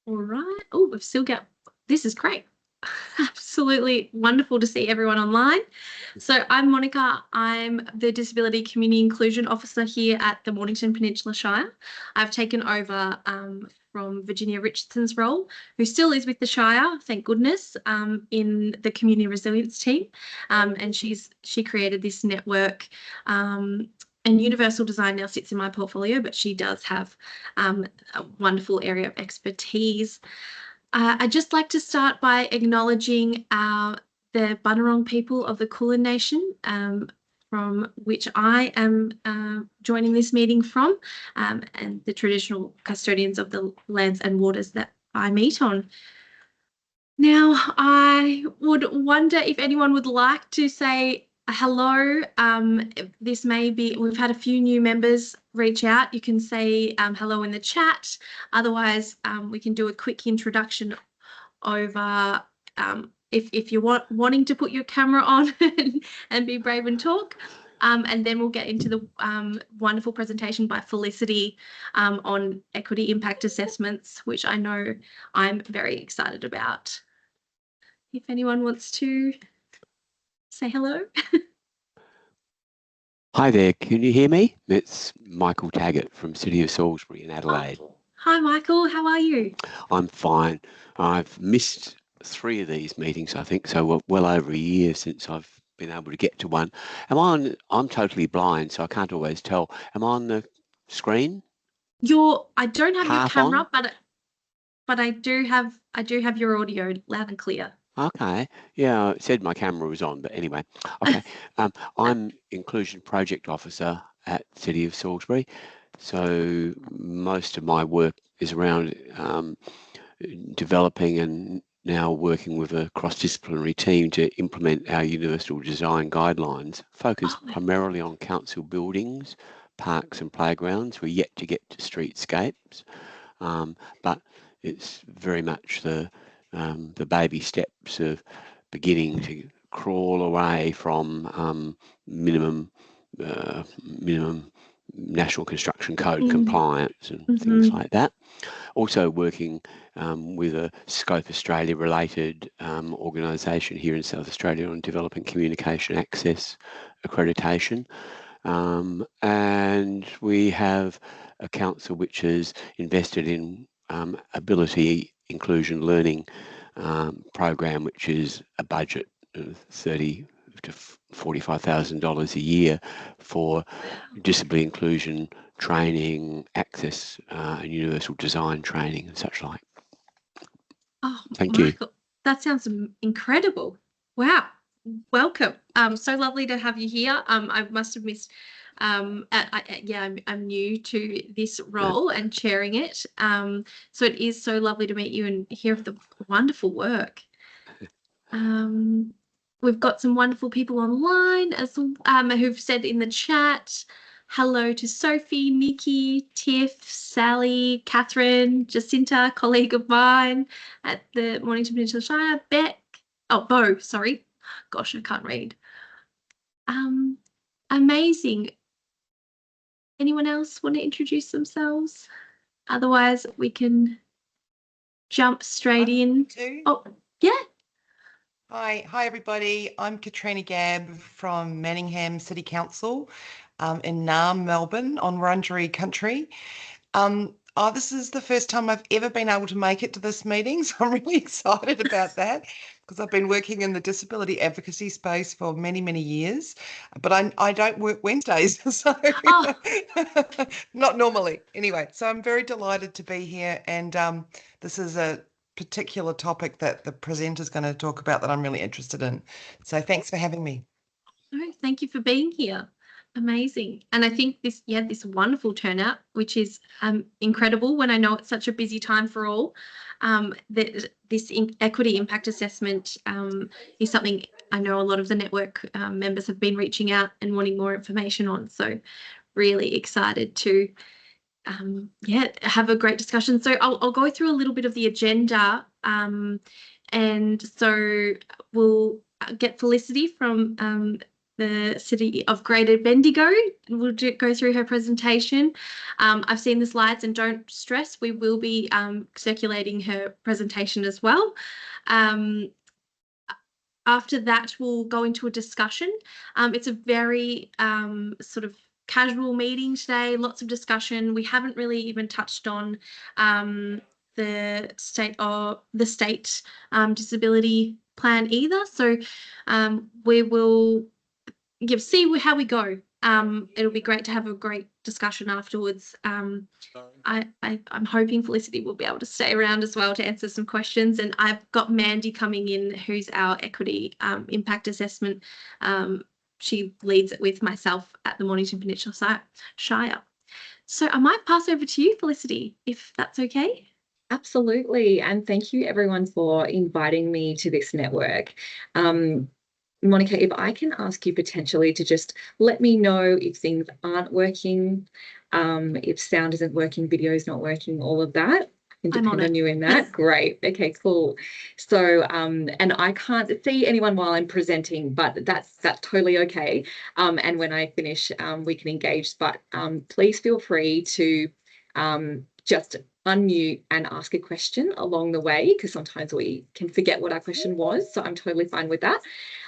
All right. Oh, we've still got, this is great. Absolutely wonderful to see everyone online. So I'm Monica. I'm the Disability Community Inclusion Officer here at the Mornington Peninsula Shire. I've taken over from Virginia Richardson's role, who still is with the Shire, thank goodness, in the Community Resilience team. And she created this network. And universal design now sits in my portfolio, but she does have a wonderful area of expertise. I'd just like to start by acknowledging the Bunurong people of the Kulin Nation, from which I am joining this meeting from, and the traditional custodians of the lands and waters that I meet on. Now, I would wonder if anyone would like to say hello. This may be, we've had a few new members reach out. You can say hello in the chat. Otherwise, we can do a quick introduction over if you're wanting to put your camera on and be brave and talk. And then we'll get into the wonderful presentation by Felicity on equity impact assessments, which I know I'm very excited about. If anyone wants to say hello. Hi there, can you hear me? It's Michael Taggart from City of Salisbury in Adelaide. Oh, hi Michael, how are you? I'm fine. I've missed 3 of these meetings, I think, so well over a year since I've been able to get to one. I'm totally blind, so I can't always tell. Am I on the screen? I don't have your camera, but I do have your audio loud and clear. Okay, yeah, it said my camera was on, but anyway, okay. I'm Inclusion Project Officer at City of Salisbury, so most of my work is around developing and now working with a cross-disciplinary team to implement our universal design guidelines, focused primarily on council buildings, parks and playgrounds. We're yet to get to streetscapes, but it's very much the baby steps of beginning to crawl away from minimum National Construction Code compliance and things like that. Also working with a Scope Australia related organisation here in South Australia on developing communication access accreditation. And we have a council which has invested in ability inclusion learning program, which is a budget of $30,000 to $45,000 a year for disability inclusion training, access and universal design training and such like. Oh, thank Michael, you. That sounds incredible. Wow. Welcome. So lovely to have you here. I must have missed. I'm new to this role and chairing it. So it is so lovely to meet you and hear of the wonderful work. We've got some wonderful people online as who've said in the chat. Hello to Sophie, Nikki, Tiff, Sally, Catherine, Jacinta, colleague of mine at the Mornington Peninsula Shire, Bo, sorry. Gosh, I can't read. Amazing. Anyone else want to introduce themselves? Otherwise, we can jump straight in. Oh, yeah. Hi everybody. I'm Katrina Gabb from Manningham City Council in Naarm, Melbourne on Wurundjeri country. This is the first time I've ever been able to make it to this meeting, so I'm really excited about that because I've been working in the disability advocacy space for many, many years, but I don't work Wednesdays, so not normally. Anyway, so I'm very delighted to be here, and this is a particular topic that the presenter is going to talk about that I'm really interested in. So thanks for having me. Oh, thank you for being here. Amazing. And I think this wonderful turnout, which is incredible when I know it's such a busy time for all. This equity impact assessment is something I know a lot of the network members have been reaching out and wanting more information on. So really excited to have a great discussion. So I'll go through a little bit of the agenda, and so we'll get Felicity from the City of Greater Bendigo will go through her presentation. I've seen the slides, and don't stress, we will be circulating her presentation as well. After that, we'll go into a discussion. It's a very sort of casual meeting today, lots of discussion. We haven't really even touched on the state disability plan either. So we will see how we go. It'll be great to have a great discussion afterwards. I'm hoping Felicity will be able to stay around as well to answer some questions. And I've got Mandy coming in, who's our equity impact assessment. She leads it with myself at the Mornington Peninsula Shire. So I might pass over to you, Felicity, if that's okay. Absolutely. And thank you everyone for inviting me to this network. Monica, if I can ask you potentially to just let me know if things aren't working, if sound isn't working, video is not working, all of that. I can depend on you in that. Great. Okay, cool. So, and I can't see anyone while I'm presenting, but that's totally okay. And when I finish, we can engage, but please feel free to just unmute and ask a question along the way, because sometimes we can forget what our question was. So I'm totally fine with that.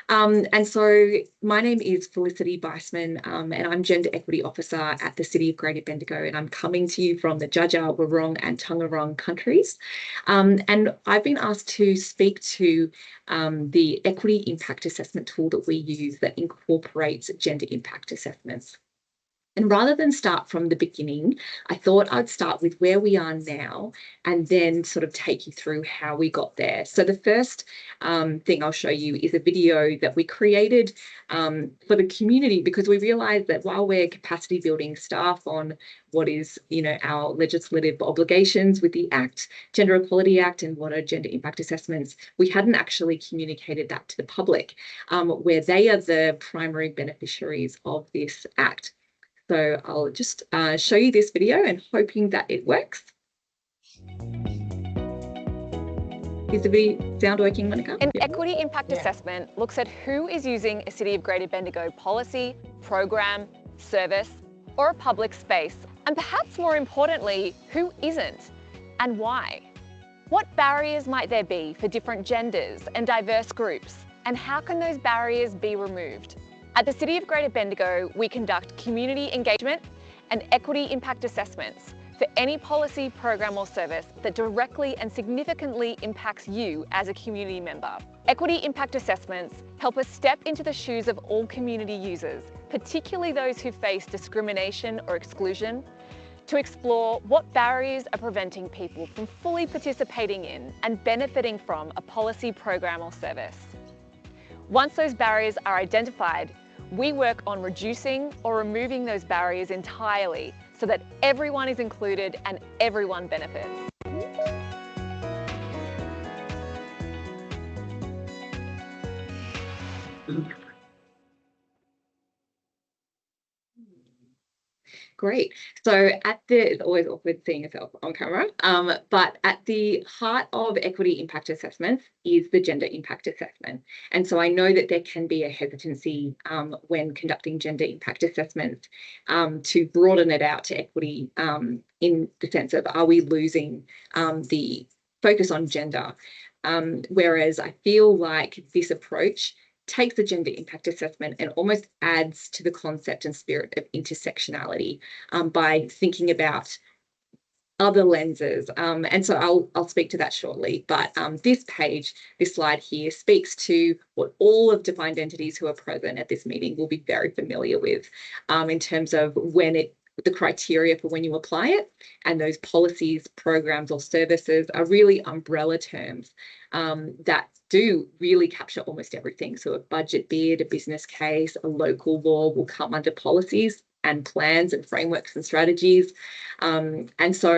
And so my name is Felicity Beissmann, and I'm Gender Equity Officer at the City of Greater Bendigo, and I'm coming to you from the Djadja, Wurrung and Taungurung countries. And I've been asked to speak to the equity impact assessment tool that we use that incorporates gender impact assessments. And rather than start from the beginning, I thought I'd start with where we are now and then sort of take you through how we got there. So the first thing I'll show you is a video that we created for the community, because we realised that while we're capacity building staff on what is, our legislative obligations with the Act, Gender Equality Act, and what are gender impact assessments, we hadn't actually communicated that to the public, where they are the primary beneficiaries of this Act. So I'll just show you this video and hoping that it works. Is the sound working, Monica? An equity impact assessment looks at who is using a City of Greater Bendigo policy, program, service, or a public space, and perhaps more importantly, who isn't and why. What barriers might there be for different genders and diverse groups, and how can those barriers be removed? At the City of Greater Bendigo, we conduct community engagement and equity impact assessments for any policy, program or service that directly and significantly impacts you as a community member. Equity impact assessments help us step into the shoes of all community users, particularly those who face discrimination or exclusion, to explore what barriers are preventing people from fully participating in and benefiting from a policy, program or service. Once those barriers are identified, we work on reducing or removing those barriers entirely so that everyone is included and everyone benefits. Great. So it's always awkward seeing yourself on camera, but at the heart of equity impact assessments is the gender impact assessment. And so I know that there can be a hesitancy when conducting gender impact assessments to broaden it out to equity in the sense of, are we losing the focus on gender? Whereas I feel like this approach takes the gender impact assessment and almost adds to the concept and spirit of intersectionality by thinking about other lenses. And so I'll speak to that shortly. But this slide here speaks to what all of defined entities who are present at this meeting will be very familiar with in terms of the criteria for when you apply it, and those policies, programs or services are really umbrella terms that do really capture almost everything. So a budget bid, a business case, a local law will come under policies and plans and frameworks and strategies. And so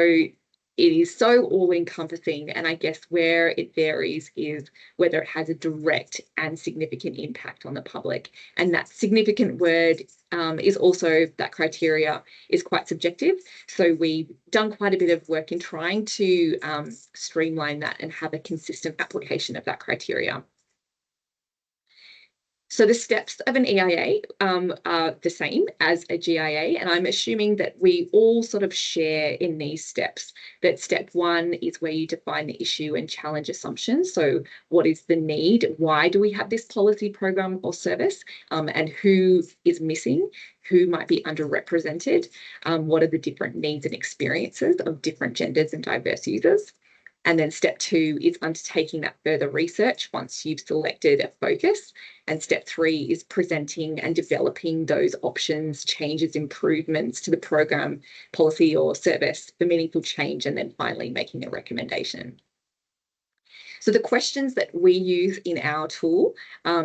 it is so all-encompassing, and I guess where it varies is whether it has a direct and significant impact on the public. And that significant word is also, that criteria is quite subjective. So we've done quite a bit of work in trying to streamline that and have a consistent application of that criteria. So the steps of an EIA are the same as a GIA, and I'm assuming that we all sort of share in these steps. That step one is where you define the issue and challenge assumptions. So what is the need? Why do we have this policy, program or service? And who is missing? Who might be underrepresented? What are the different needs and experiences of different genders and diverse users? And then step two is undertaking that further research once you've selected a focus. And step three is presenting and developing those options, changes, improvements to the program, policy or service for meaningful change, and then finally making a recommendation. So the questions that we use in our tool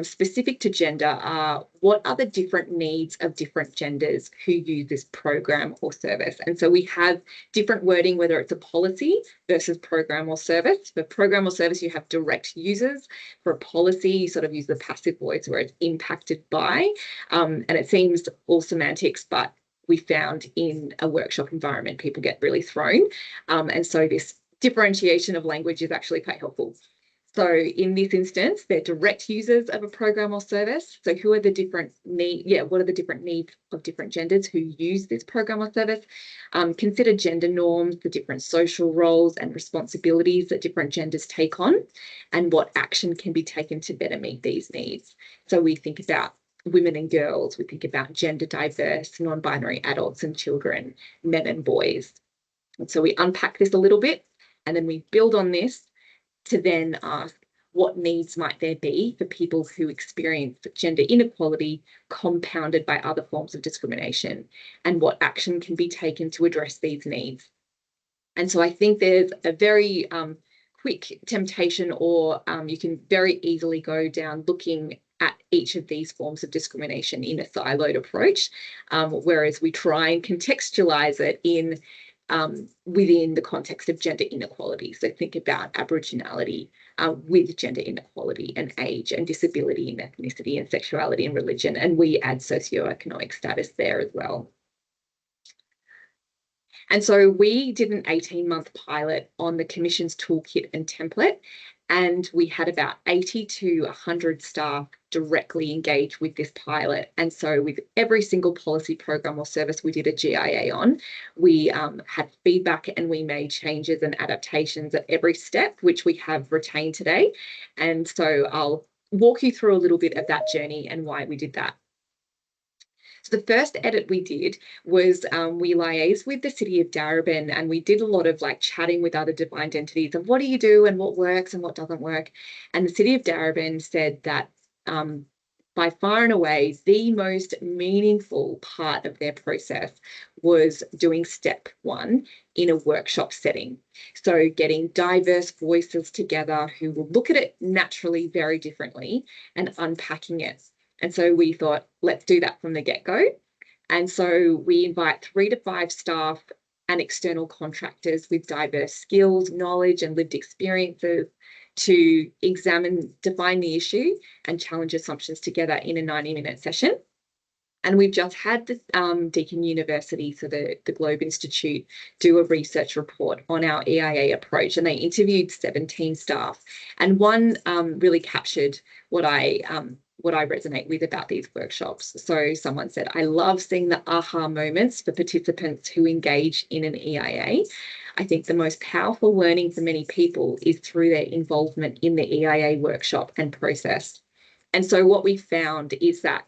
specific to gender are, what are the different needs of different genders who use this program or service? And so we have different wording, whether it's a policy versus program or service. For program or service, you have direct users. For a policy, you sort of use the passive voice where it's impacted by. And it seems all semantics, but we found in a workshop environment, people get really thrown. And so this differentiation of language is actually quite helpful. So in this instance, they're direct users of a program or service. So who are the different needs? What are the different needs of different genders who use this program or service? Consider gender norms, the different social roles and responsibilities that different genders take on, and what action can be taken to better meet these needs. So we think about women and girls, we think about gender diverse, non-binary adults and children, men and boys. And so we unpack this a little bit, and then we build on this to then ask, what needs might there be for people who experience gender inequality compounded by other forms of discrimination, and what action can be taken to address these needs? And so I think there's a very quick temptation, or you can very easily go down looking at each of these forms of discrimination in a siloed approach, whereas we try and contextualize it in within the context of gender inequality. So think about Aboriginality with gender inequality and age and disability and ethnicity and sexuality and religion, and we add socioeconomic status there as well. And so we did an 18-month pilot on the Commission's toolkit and template, and we had about 80 to 100 staff directly engage with this pilot. And so with every single policy, program or service we did a GIA on, we had feedback and we made changes and adaptations at every step, which we have retained today. And so I'll walk you through a little bit of that journey and why we did that. So the first edit we did was we liaised with the City of Darebin, and we did a lot of chatting with other defined entities of what do you do and what works and what doesn't work. And the City of Darebin said that by far and away, the most meaningful part of their process was doing step one in a workshop setting. So getting diverse voices together who will look at it naturally very differently and unpacking it. And so we thought, let's do that from the get-go. And so we invite 3 to 5 staff and external contractors with diverse skills, knowledge, and lived experiences to examine, define the issue and challenge assumptions together in a 90-minute session. And we've just had the Deakin University, so the Globe Institute, do a research report on our EIA approach, and they interviewed 17 staff. And one really captured what I resonate with about these workshops. So someone said, I love seeing the aha moments for participants who engage in an EIA. I think the most powerful learning for many people is through their involvement in the EIA workshop and process. And so what we found is that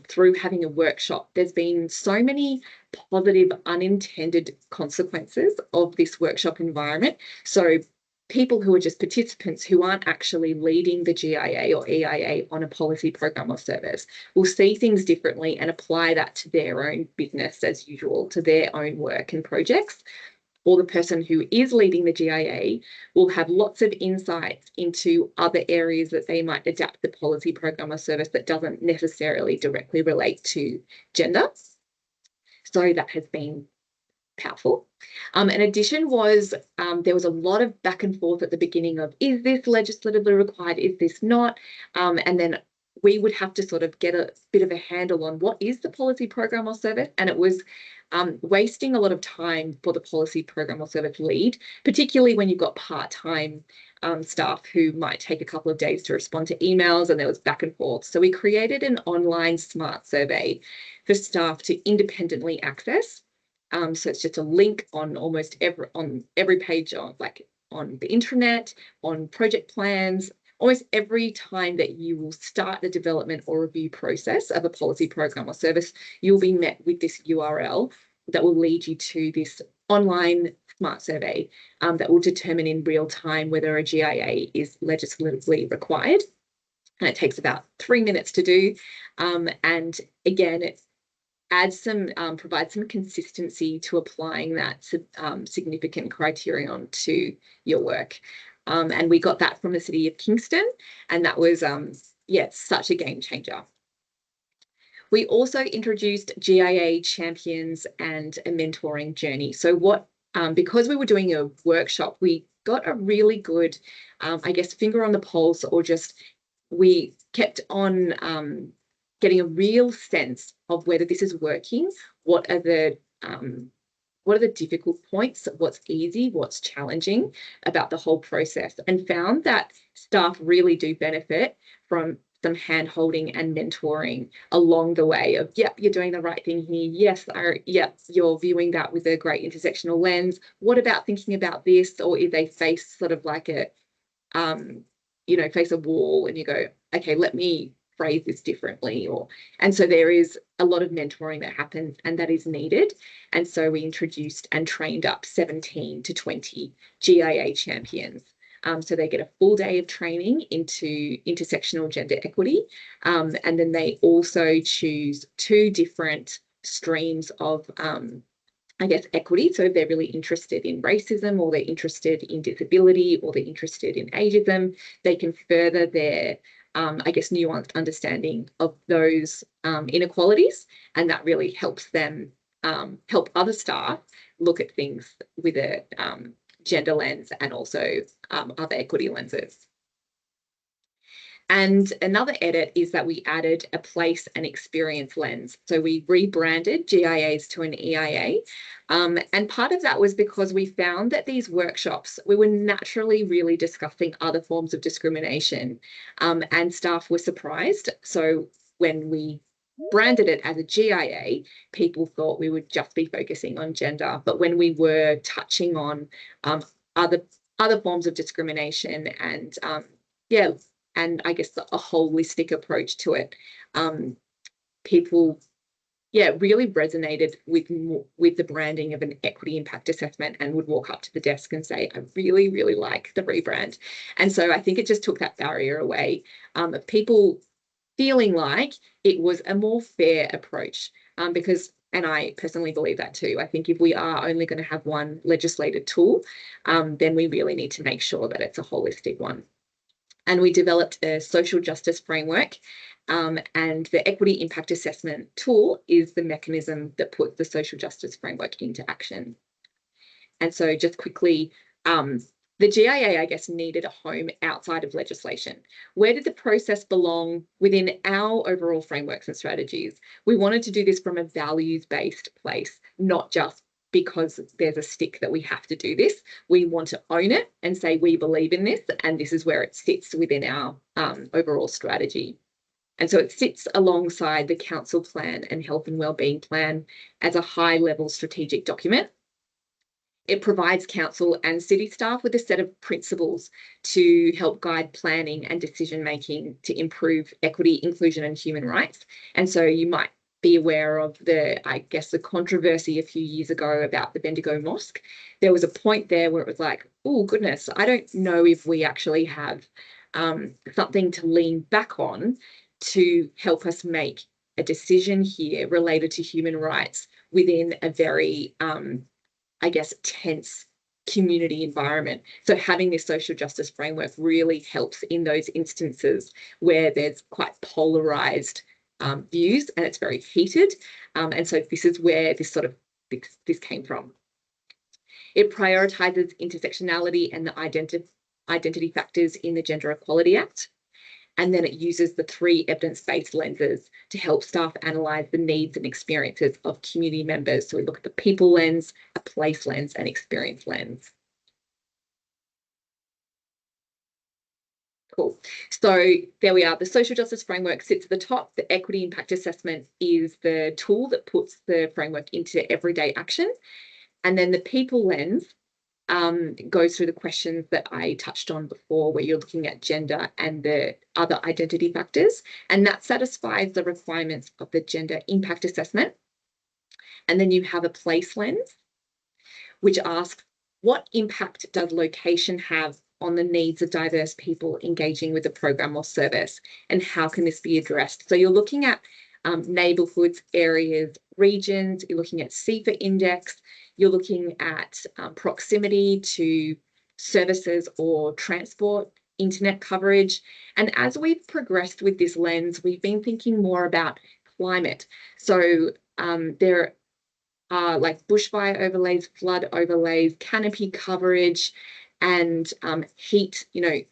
through having a workshop, there's been so many positive unintended consequences of this workshop environment. So people who are just participants who aren't actually leading the GIA or EIA on a policy, program or service will see things differently and apply that to their own business as usual, to their own work and projects. Or the person who is leading the GIA will have lots of insights into other areas that they might adapt the policy, program or service that doesn't necessarily directly relate to gender. So that has been powerful. An addition was there was a lot of back and forth at the beginning of, is this legislatively required, is this not? And then we would have to sort of get a bit of a handle on what is the policy, program or service. And it was wasting a lot of time for the policy program or service lead, particularly when you've got part-time staff who might take a couple of days to respond to emails, and there was back and forth. So we created an online smart survey for staff to independently access. So it's just a link on almost every page on the intranet, on project plans. Almost every time that you will start the development or review process of a policy program or service, you'll be met with this URL that will lead you to this online smart survey that will determine in real time whether a GIA is legislatively required. And it takes about 3 minutes to do. And again, it adds provides some consistency to applying that significant criterion to your work. And we got that from the City of Kingston, and that was, such a game changer. We also introduced GIA champions and a mentoring journey. So because we were doing a workshop, we got a really good, finger on the pulse, or just we kept on getting a real sense of whether this is working, what are the difficult points, what's easy, what's challenging about the whole process, and found that staff really do benefit from some hand-holding and mentoring along the way of, yep, you're doing the right thing here. Yes, you're viewing that with a great intersectional lens. What about thinking about this? Or if they face sort of like face a wall and you go, okay, let me phrase this differently. And so there is a lot of mentoring that happens and that is needed. And so we introduced and trained up 17 to 20 GIA champions. So they get a full day of training into intersectional gender equity. And then they also choose 2 different streams of, equity. So if they're really interested in racism, or they're interested in disability, or they're interested in ageism, they can further their, nuanced understanding of those inequalities. And that really helps them help other staff look at things with a gender lens and also other equity lenses. And another edit is that we added a place and experience lens. So we rebranded GIAs to an EIA. And part of that was because we found that these workshops, we were naturally really discussing other forms of discrimination, and staff were surprised. So when we branded it as a GIA, people thought we would just be focusing on gender. But when we were touching on other forms of discrimination and and I guess a holistic approach to it, people really resonated with the branding of an equity impact assessment, and would walk up to the desk and say, I really, really like the rebrand. And so I think it just took that barrier away of people feeling like it was a more fair approach, because, and I personally believe that too, I think if we are only going to have one legislated tool, then we really need to make sure that it's a holistic one. And we developed a social justice framework, and the equity impact assessment tool is the mechanism that puts the social justice framework into action. And so just quickly, the GIA, needed a home outside of legislation. Where did the process belong within our overall frameworks and strategies? We wanted to do this from a values-based place, not just because there's a stick that we have to do this. We want to own it and say we believe in this, and this is where it sits within our overall strategy. And so it sits alongside the council plan and health and wellbeing plan as a high-level strategic document. It provides council and city staff with a set of principles to help guide planning and decision-making to improve equity, inclusion, and human rights. And so you might be aware of the controversy a few years ago about the Bendigo Mosque. There was a point there where it was like, oh goodness, I don't know if we actually have something to lean back on to help us make a decision here related to human rights within a very, tense community environment. So having this social justice framework really helps in those instances where there's quite polarized views and it's very heated. And so this is where this came from. It prioritizes intersectionality and the identity factors in the Gender Equality Act. And then it uses the 3 evidence-based lenses to help staff analyse the needs and experiences of community members. So we look at the people lens, a place lens, and experience lens. Cool. So there we are. The social justice framework sits at the top. The equity impact assessment is the tool that puts the framework into everyday action. And then the people lens goes through the questions that I touched on before, where you're looking at gender and the other identity factors, and that satisfies the requirements of the gender impact assessment. And then you have a place lens, which asks, what impact does location have on the needs of diverse people engaging with the program or service, and how can this be addressed? So you're looking at neighbourhoods, areas, regions, you're looking at CEFA index, you're looking at proximity to services or transport, internet coverage. And as we've progressed with this lens, we've been thinking more about climate. So there are like bushfire overlays, flood overlays, canopy coverage, and heat,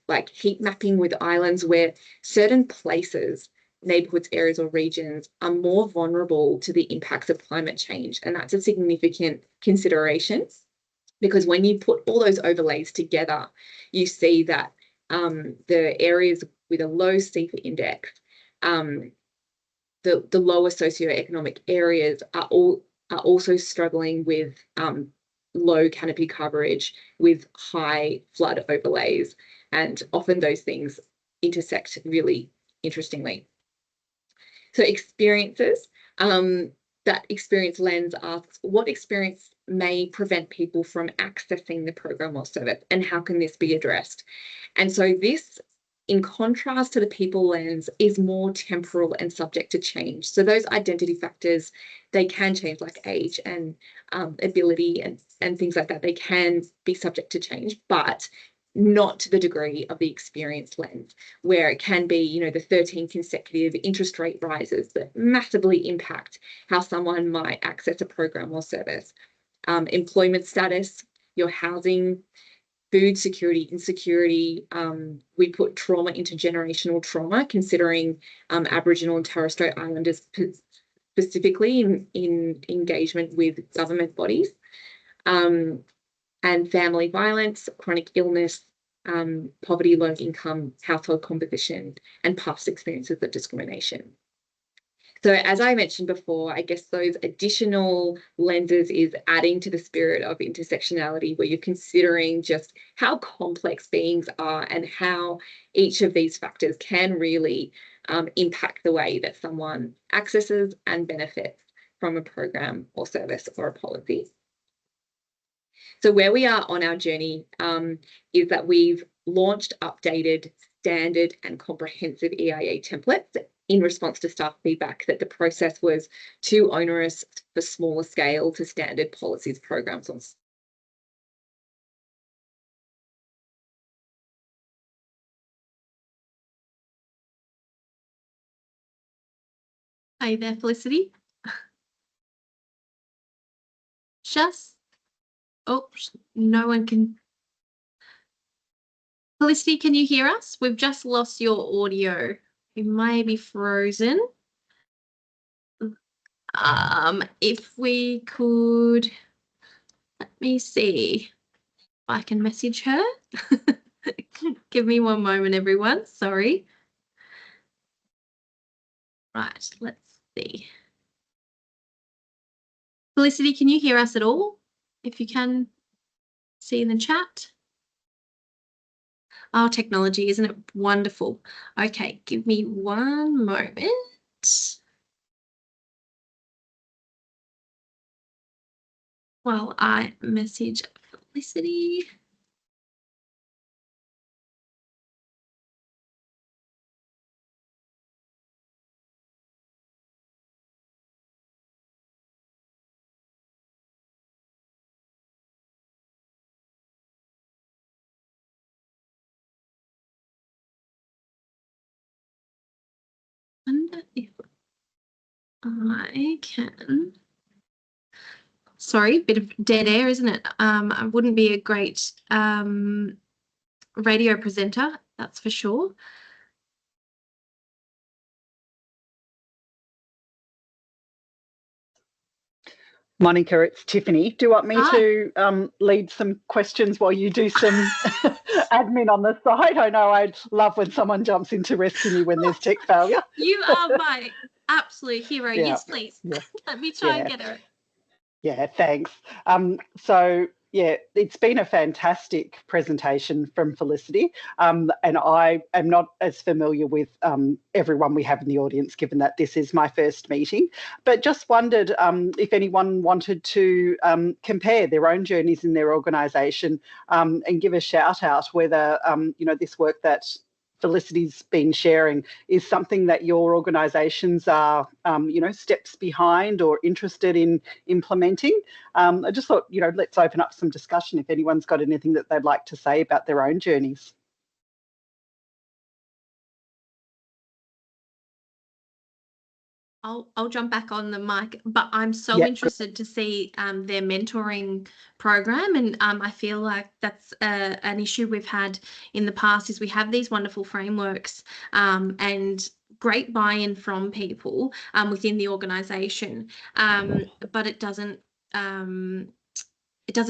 like heat mapping with islands, where certain places, neighbourhoods, areas or regions are more vulnerable to the impacts of climate change. And that's a significant consideration, because when you put all those overlays together, you see that the areas with a low CEFA index, the lower socioeconomic areas are also struggling with low canopy coverage, with high flood overlays, and often those things intersect really interestingly. So experiences, that experience lens asks, what experience may prevent people from accessing the program or service, and how can this be addressed? And so this, in contrast to the people lens, is more temporal and subject to change. So those identity factors, they can change, like age and ability and things like that. They can be subject to change, but not to the degree of the experience lens, where it can be, the 13 consecutive interest rate rises that massively impact how someone might access a program or service. Employment status, your housing, food security, insecurity. We put trauma, intergenerational trauma, considering Aboriginal and Torres Strait Islanders specifically in engagement with government bodies, and family violence, chronic illness, poverty, low income, household composition, and past experiences of discrimination. So as I mentioned before, I guess those additional lenses is adding to the spirit of intersectionality, where you're considering just how complex beings are and how each of these factors can really impact the way that someone accesses and benefits from a program or service or a policy. So where we are on our journey is that we've launched updated, standard and comprehensive EIA templates in response to staff feedback that the process was too onerous for smaller scale to standard policies, programs on. Are you there, Felicity? Just, oh, no one can. Felicity, can you hear us? We've just lost your audio. You may be frozen. If we could, let me see if I can message her. Give me one moment, everyone. Sorry. Right, let's see. Felicity, can you hear us at all? If you can see in the chat. Oh, technology, isn't it wonderful? Okay, give me one moment. While I message Felicity. I wonder if I can. Sorry, bit of dead air, isn't it? I wouldn't be a great radio presenter, that's for sure. Monica, it's Tiffany. Do you want me Hi. to lead some questions while you do some admin on the side? I know I love when someone jumps in to rescue me when there's tech failure. You are my absolute hero. Yeah. Yes, please. Yeah. Let me try and Yeah. get her. Yeah, thanks. So, yeah, it's been a fantastic presentation from Felicity, and I am not as familiar with everyone we have in the audience, given that this is my first meeting, but just wondered if anyone wanted to compare their own journeys in their organisation and give a shout out whether, you know, this work that Felicity's been sharing is something that your organisations are, you know, steps behind or interested in implementing. I just thought, you know, let's open up some discussion if anyone's got anything that they'd like to say about their own journeys. I'll jump back on the mic, but I'm so Yep. interested to see their mentoring program, and I feel like that's an issue we've had in the past. Is we have these wonderful frameworks and great buy-in from people within the organisation, but it doesn't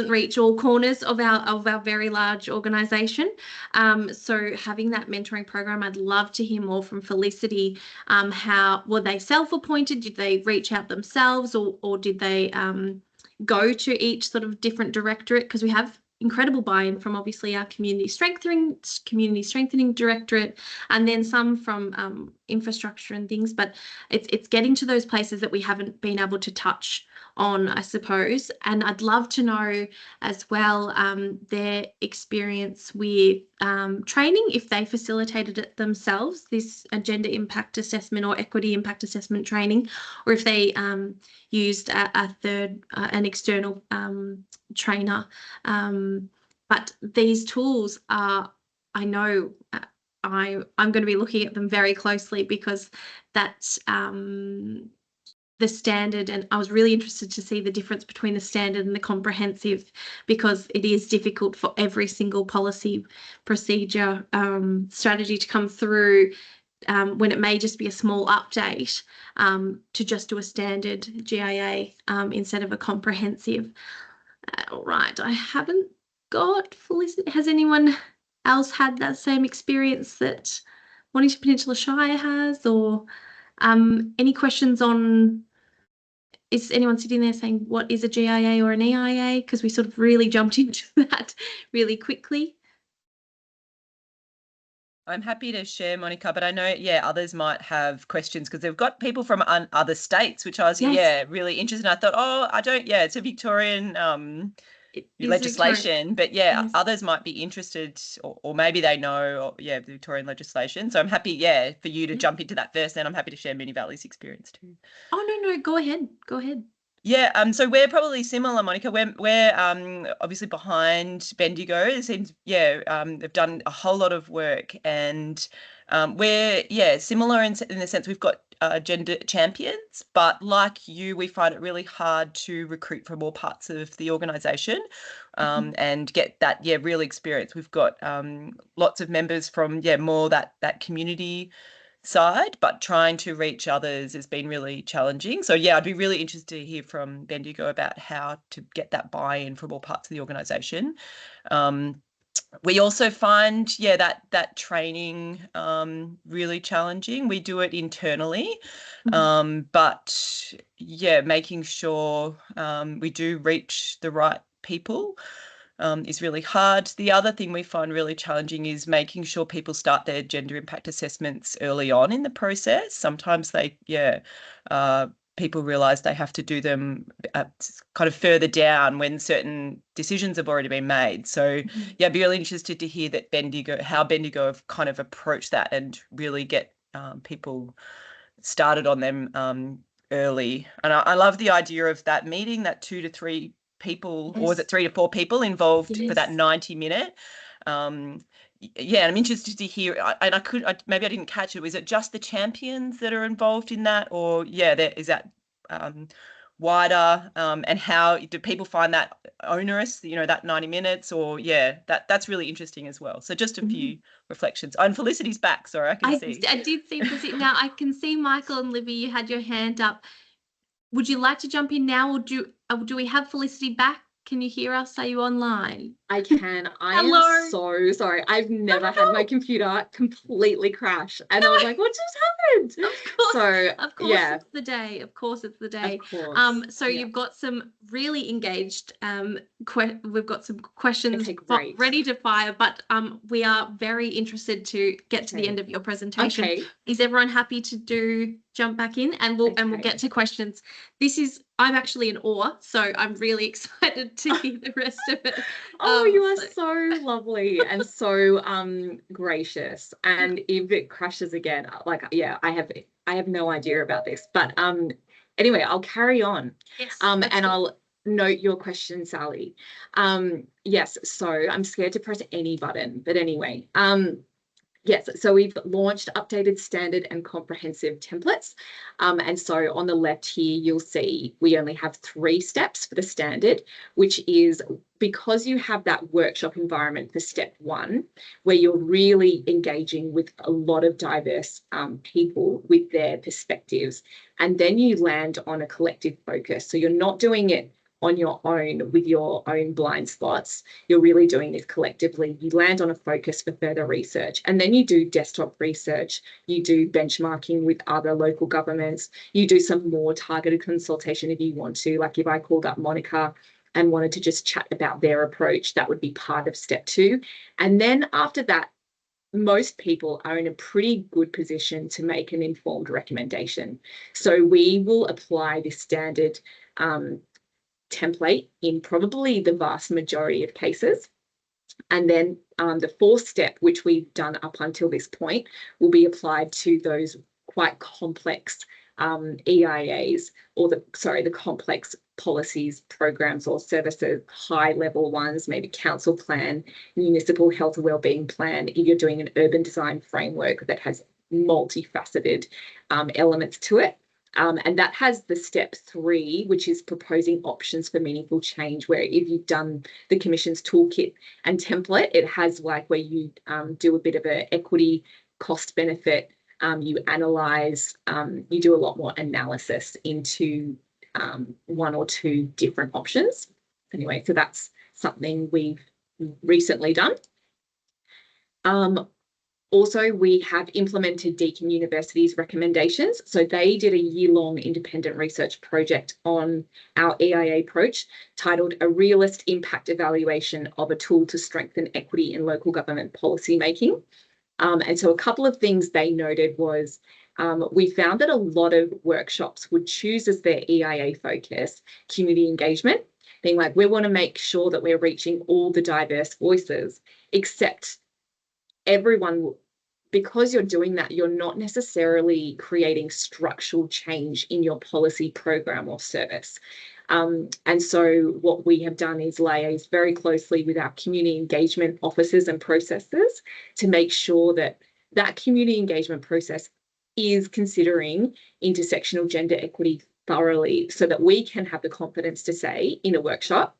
reach all corners of our very large organisation. So having that mentoring program, I'd love to hear more from Felicity. How were they self-appointed? Did they reach out themselves, or did they go to each sort of different directorate? Because we have incredible buy-in from obviously our community strengthening directorate, and then some from infrastructure and things. But it's getting to those places that we haven't been able to touch on, I suppose. And I'd love to know as well their experience with training, if they facilitated it themselves, this agenda impact assessment or equity impact assessment training, or if they used an external trainer. But these tools are, I know, I'm going to be looking at them very closely, because that's the standard, and I was really interested to see the difference between the standard and the comprehensive, because it is difficult for every single policy, procedure, strategy to come through when it may just be a small update to just do a standard GIA instead of a comprehensive. All right, I haven't got Felicity. Has anyone else had that same experience that Mornington Peninsula Shire has, or any questions on? Is anyone sitting there saying, what is a GIA or an EIA? Because we sort of really jumped into that really quickly. I'm happy to share, Monica, but I know, yeah, others might have questions because they've got people from other states, which I was, really interested in. I thought, it's a Victorian legislation, but others might be interested, or maybe they know, the Victorian legislation. So I'm happy, for you to jump into that first, and I'm happy to share Moonee Valley's experience too. Oh, no, go ahead. Yeah, so we're probably similar, Monica. We're obviously behind Bendigo. It seems, they've done a whole lot of work, and we're similar in the sense we've got gender champions, but like you, we find it really hard to recruit from all parts of the organisation and get that real experience. We've got lots of members from more that community side, but trying to reach others has been really challenging. So I'd be really interested to hear from Bendigo about how to get that buy-in from all parts of the organisation. We also find that training really challenging. We do it internally, but making sure we do reach the right people is really hard. The other thing we find really challenging is making sure people start their gender impact assessments early on in the process. Sometimes people realise they have to do them kind of further down when certain decisions have already been made. So I'd be really interested to hear how Bendigo have kind of approached that and really get people started on them early. And I love the idea of that meeting, that 2 to 3 people, or was it 3 to 4 people involved for that 90-minute? And I'm interested to hear. Maybe I didn't catch it. Was it just the champions that are involved in that, or is that wider? And how do people find that onerous? That 90 minutes, or that's really interesting as well. So just a few reflections. And Felicity's back. Sorry, I can see. I did see Felicity. Now I can see Michael and Libby. You had your hand up. would you like to jump in now, or do we have Felicity back? Can you hear us? Are you online? I can. I Hello. am so sorry. I've never had my computer completely crash. And I was like, what just happened? Of course, So, of course, yeah, it's the day. Of course, it's the day. of course. So Yeah. you've got some really engaged. We've got some questions Okay, great. ready to fire, but we are very interested to get to the Okay. end of your presentation. Okay. Is everyone happy to jump back in, and we'll Okay. get to questions. I'm actually in awe, so I'm really excited to hear the rest of it. Oh, you are so lovely and so gracious. And if it crashes again, like, yeah, I have no idea about this. But anyway, I'll carry on. Yes, And I'll note your question, Sally. Yes, so I'm scared to press any button, but anyway. Yes, so we've launched updated standard and comprehensive templates. And so on the left here, you'll see we only have 3 steps for the standard, which is because you have that workshop environment for step 1, where you're really engaging with a lot of diverse people with their perspectives. And then you land on a collective focus. So you're not doing it on your own with your own blind spots. You're really doing this collectively. You land on a focus for further research, and then you do desktop research, you do benchmarking with other local governments, you do some more targeted consultation if you want to. Like if I called up Monica and wanted to just chat about their approach, that would be part of step 2. And then after that, most people are in a pretty good position to make an informed recommendation. So we will apply this standard template in probably the vast majority of cases. And then the 4th step, which we've done up until this point, will be applied to those quite complex EIAs, or the complex policies, programs or services, high level ones, maybe council plan, municipal health and wellbeing plan, if you're doing an urban design framework that has multifaceted elements to it. And that has the step 3, which is proposing options for meaningful change, where if you've done the Commission's toolkit and template, it has like where you do a bit of an equity cost benefit, you analyse, you do a lot more analysis into 1 or 2 different options. Anyway, so that's something we've recently done. Also, we have implemented Deakin University's recommendations. So they did a year-long independent research project on our EIA approach titled A Realist Impact Evaluation of a Tool to Strengthen Equity in Local Government Policy Making. And so a couple of things they noted was we found that a lot of workshops would choose as their EIA focus community engagement, being like, we want to make sure that we're reaching all the diverse voices, except everyone, because you're doing that, you're not necessarily creating structural change in your policy program or service. And so what we have done is liaise very closely with our community engagement officers and processes to make sure that that community engagement process is considering intersectional gender equity thoroughly, so that we can have the confidence to say in a workshop,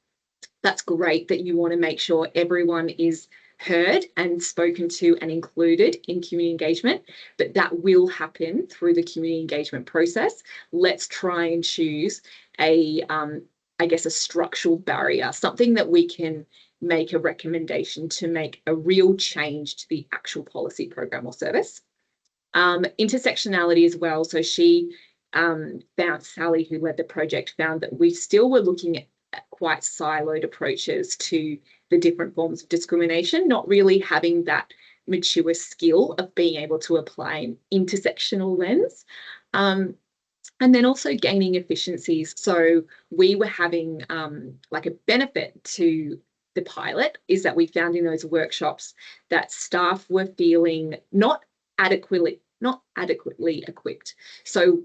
that's great that you want to make sure everyone is heard and spoken to and included in community engagement, but that will happen through the community engagement process. Let's try and choose a structural barrier, something that we can make a recommendation to make a real change to the actual policy program or service. Intersectionality as well. So she found, Sally, who led the project, found that we still were looking at quite siloed approaches to the different forms of discrimination, not really having that mature skill of being able to apply an intersectional lens. And then also gaining efficiencies. So we were having like a benefit to the pilot is that we found in those workshops that staff were feeling not adequately equipped. So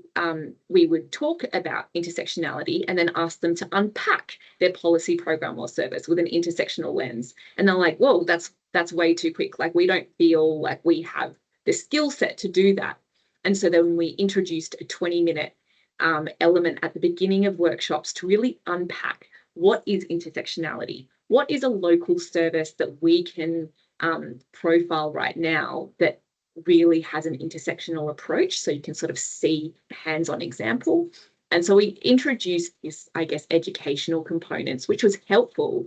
we would talk about intersectionality and then ask them to unpack their policy program or service with an intersectional lens. And they're like, whoa, that's way too quick. Like, we don't feel like we have the skill set to do that. And so then we introduced a 20-minute element at the beginning of workshops to really unpack what is intersectionality, what is a local service that we can profile right now that really has an intersectional approach, so you can sort of see a hands-on example. And so we introduced this, I guess, educational components, which was helpful.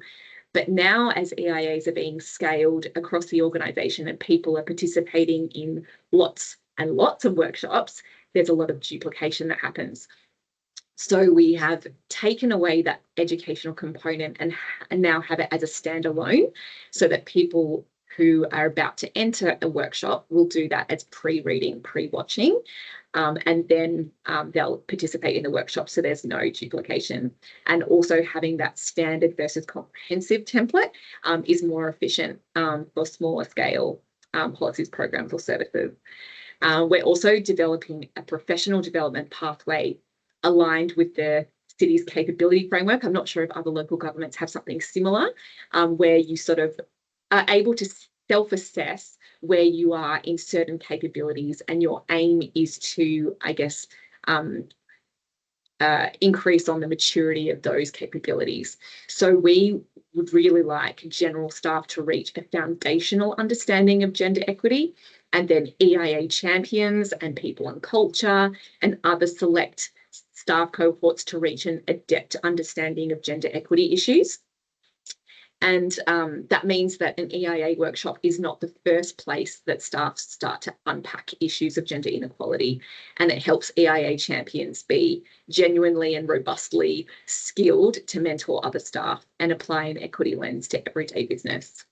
But now as EIAs are being scaled across the organisation and people are participating in lots and lots of workshops, there's a lot of duplication that happens. So we have taken away that educational component and now have it as a standalone, so that people who are about to enter a workshop will do that as pre-reading, pre-watching, and then they'll participate in the workshop, so there's no duplication. And also having that standard versus comprehensive template is more efficient for smaller scale policies, programs or services. We're also developing a professional development pathway aligned with the city's capability framework. I'm not sure if other local governments have something similar, where you sort of are able to self-assess where you are in certain capabilities, and your aim is to, I guess, increase on the maturity of those capabilities. So we would really like general staff to reach a foundational understanding of gender equity, and then EIA champions and people and culture and other select staff cohorts to reach an adept understanding of gender equity issues. And that means that an EIA workshop is not the first place that staff start to unpack issues of gender inequality, and it helps EIA champions be genuinely and robustly skilled to mentor other staff and apply an equity lens to everyday business.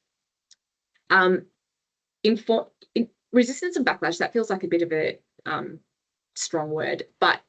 Resistance and backlash, that feels like a bit of a strong word, but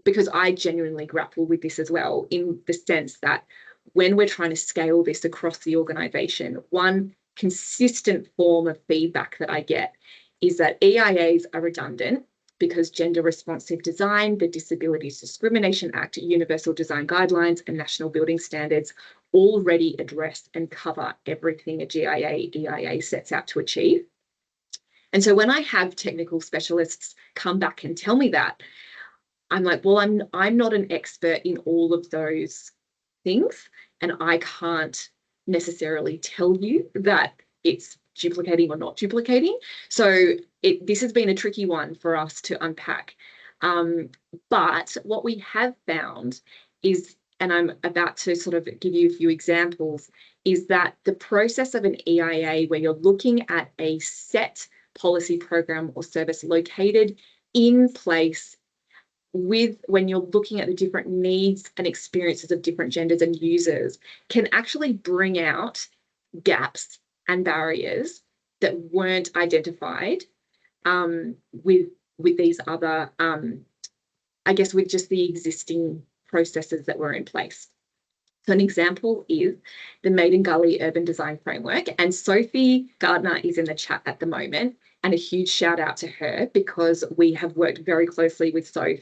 because I genuinely grapple with this as well, in the sense that when we're trying to scale this across the organisation, one consistent form of feedback that I get is that EIAs are redundant because gender responsive design, the Disabilities Discrimination Act, Universal Design Guidelines and National Building Standards already address and cover everything a GIA EIA sets out to achieve. And so when I have technical specialists come back and tell me that, I'm like, well, I'm not an expert in all of those things, and I can't necessarily tell you that it's duplicating or not duplicating. So this has been a tricky one for us to unpack. But what we have found is, and I'm about to sort of give you a few examples, is that the process of an EIA where you're looking at a set policy, program or service located in place when you're looking at the different needs and experiences of different genders and users, can actually bring out gaps and barriers that weren't identified with these other, I guess, with just the existing processes that were in place. So an example is the Maiden Gully Urban Design Framework, and Sophie Gardner is in the chat at the moment, and a huge shout out to her, because we have worked very closely with Soph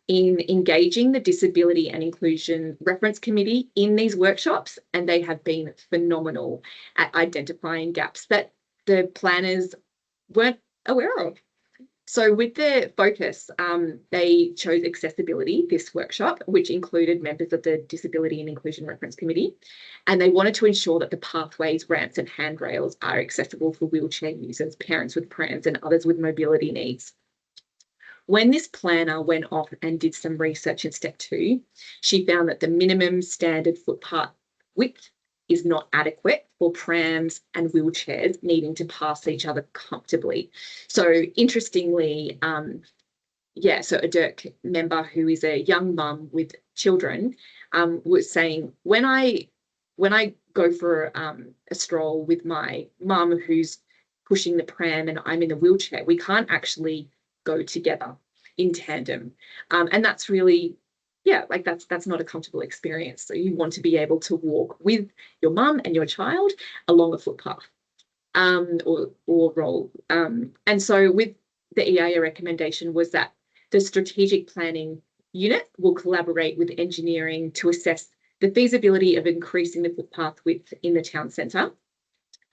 in engaging the Disability and Inclusion Reference Committee in these workshops, and they have been phenomenal at identifying gaps that the planners weren't aware of. So with their focus, they chose accessibility, this workshop, which included members of the Disability and Inclusion Reference Committee, and they wanted to ensure that the pathways, ramps and handrails are accessible for wheelchair users, parents with prams and others with mobility needs. When this planner went off and did some research in step 2, she found that the minimum standard footpath width is not adequate for prams and wheelchairs needing to pass each other comfortably. So interestingly, so a Dirk member who is a young mum with children was saying, when I go for a stroll with my mum who's pushing the pram and I'm in the wheelchair, we can't actually go together in tandem. And that's really, that's not a comfortable experience. So you want to be able to walk with your mum and your child along a footpath or roll. And so with the EIA recommendation was that the strategic planning unit will collaborate with engineering to assess the feasibility of increasing the footpath width in the town centre.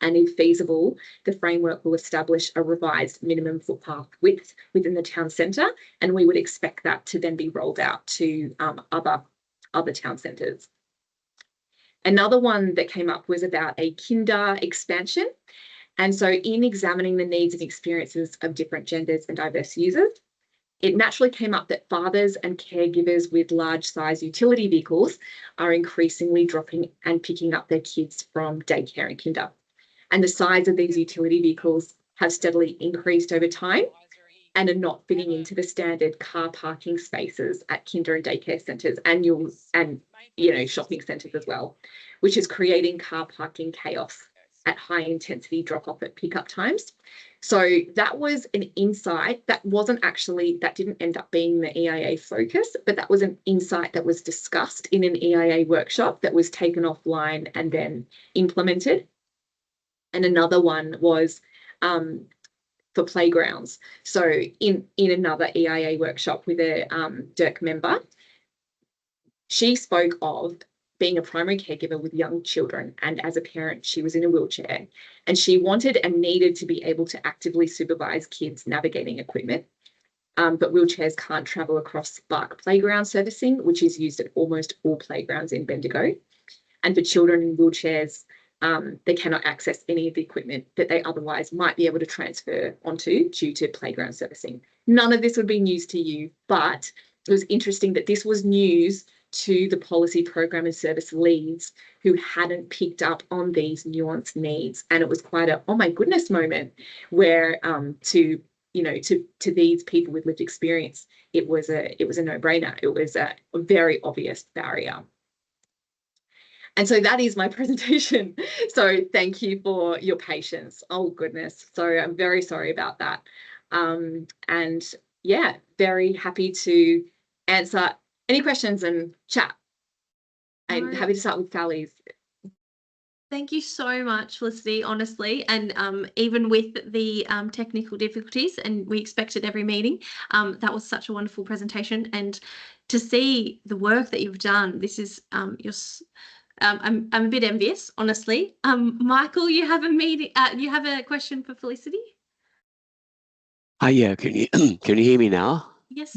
And if feasible, the framework will establish a revised minimum footpath width within the town centre, and we would expect that to then be rolled out to other town centres. Another one that came up was about a kinder expansion. And so in examining the needs and experiences of different genders and diverse users, it naturally came up that fathers and caregivers with large size utility vehicles are increasingly dropping and picking up their kids from daycare and kinder. And the size of these utility vehicles have steadily increased over time and are not fitting into the standard car parking spaces at kinder and daycare centres and shopping centres as well, which is creating car parking chaos at high intensity drop off at pickup times. So that was an insight that didn't end up being the EIA focus, but that was an insight that was discussed in an EIA workshop that was taken offline and then implemented. And another one was for playgrounds. So in another EIA workshop with a DIRC member, she spoke of being a primary caregiver with young children, and as a parent, she was in a wheelchair, and she wanted and needed to be able to actively supervise kids navigating equipment. But wheelchairs can't travel across Spark playground servicing, which is used at almost all playgrounds in Bendigo. And for children in wheelchairs, they cannot access any of the equipment that they otherwise might be able to transfer onto due to playground servicing. None of this would be news to you, but it was interesting that this was news to the policy program and service leads who hadn't picked up on these nuanced needs. And it was quite a, oh my goodness moment where to these people with lived experience, it was a no-brainer. It was a very obvious barrier. And so that is my presentation. So thank you for your patience. Oh goodness. So I'm very sorry about that. And yeah, very happy to answer any questions and chat. I'm happy to start with Sally's. Thank you so much, Felicity, honestly. And even with the technical difficulties, and we expect at every meeting, that was such a wonderful presentation. And to see the work that you've done, this is I'm a bit envious, honestly. Michael, you have a question for Felicity? Yeah, can you hear me now? Yes.